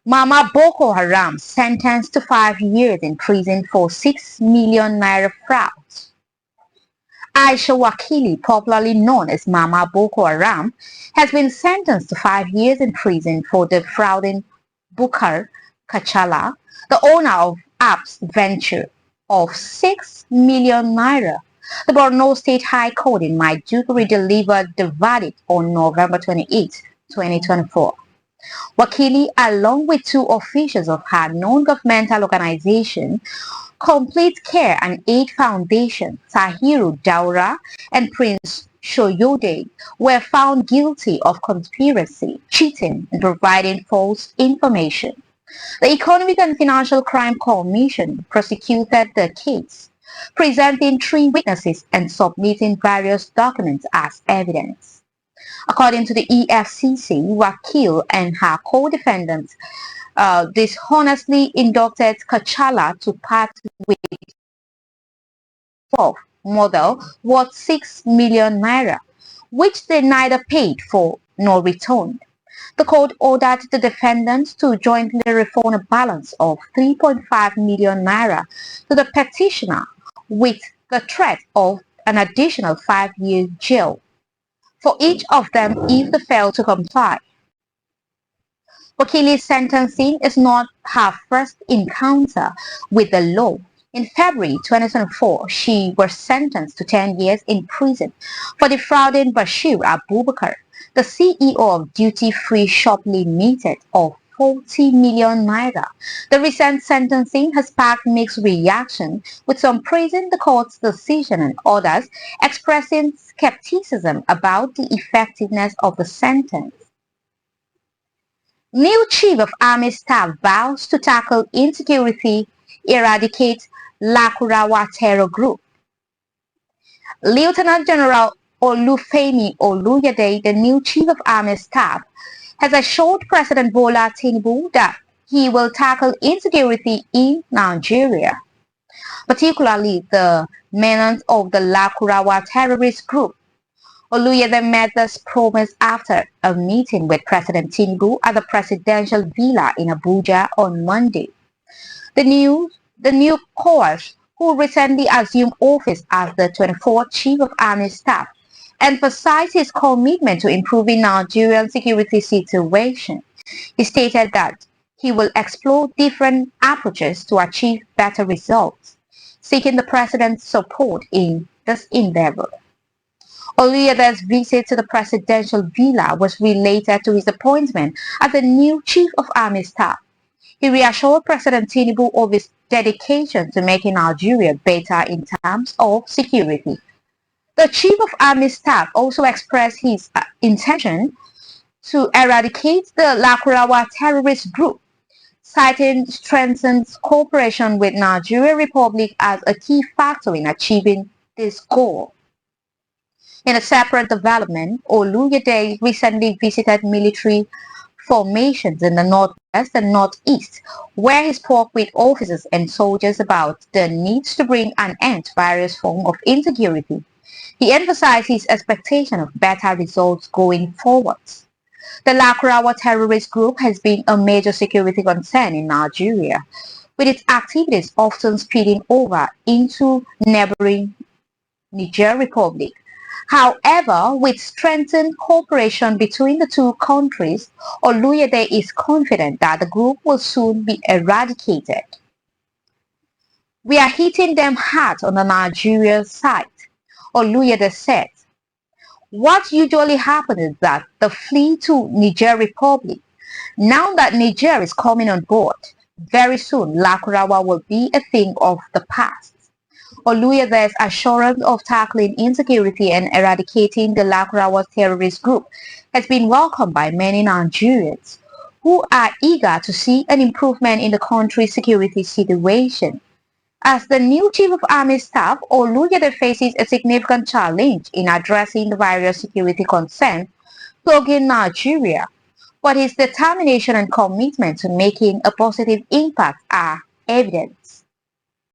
Mama Boko Haram sentenced to 5 years in prison for 6 million naira fraud. Aisha Wakili, popularly known as Mama Boko Haram, has been sentenced to 5 years in prison for defrauding Bukar Kachala, the owner of Apps Venture, of 6 million naira. The Borno State High Court in Maiduguri delivered the verdict on November 28, 2024. Wakili, along with two officials of her non-governmental organization, Complete Care and Aid Foundation, Tahiru Daura and Prince Shoyode, were found guilty of conspiracy, cheating, and providing false information. The Economic and Financial Crime Commission prosecuted the case, presenting three witnesses and submitting various documents as evidence. According to the EFCC, Wakil and her co-defendants dishonestly inducted Kachala to part with 12 model worth 6 million naira, which they neither paid for nor returned. The court ordered the defendants to jointly refund a balance of 3.5 million naira to the petitioner with the threat of an additional 5 years jail for each of them if they fail to comply. Wakili's sentencing is not her first encounter with the law. In February 2024, she was sentenced to 10 years in prison for defrauding Bashir Abubakar, the CEO of Duty Free Shop Limited, of 40 million naira. The recent sentencing has sparked mixed reaction, with some praising the court's decision and others expressing skepticism about the effectiveness of the sentence. New Chief of Army Staff vows to tackle insecurity, eradicate Lakurawa terror group. Lieutenant General Olufemi Oluyede, the new Chief of Army Staff, has assured President Bola Tinubu that he will tackle insecurity in Nigeria, particularly the menace of the Lakurawa terrorist group. Oluyede made this promise after a meeting with President Tinubu at the presidential villa in Abuja on Monday. The new course, who recently assumed office as the 24th Chief of Army Staff, emphasized his commitment to improving Nigerian security situation. He stated that he will explore different approaches to achieve better results, seeking the president's support in this endeavor. Oluyede's visit to the presidential villa was related to his appointment as the new Chief of Army Staff. He reassured President Tinubu of his dedication to making Nigeria better in terms of security. The Chief of Army Staff also expressed his intention to eradicate the Lakurawa terrorist group, citing strengthened cooperation with Nigeria Republic as a key factor in achieving this goal. In a separate development, Oluyede recently visited military formations in the northwest and northeast, where he spoke with officers and soldiers about the need to bring an end to various forms of insecurity. He emphasized his expectation of better results going forward. The Lakurawa terrorist group has been a major security concern in Nigeria, with its activities often spilling over into neighboring Niger Republic. However, with strengthened cooperation between the two countries, Oluyede is confident that the group will soon be eradicated. We are hitting them hard on the Nigerian side, Oluyede said. What usually happens is that they flee to Niger Republic. Now that Niger is coming on board, very soon Lakurawa will be a thing of the past. Oluyede's assurance of tackling insecurity and eradicating the Lakurawa terrorist group has been welcomed by many Nigerians, who are eager to see an improvement in the country's security situation. As the new Chief of Army Staff, Oluyede faces a significant challenge in addressing the various security concerns plaguing Nigeria, but his determination and commitment to making a positive impact are evident.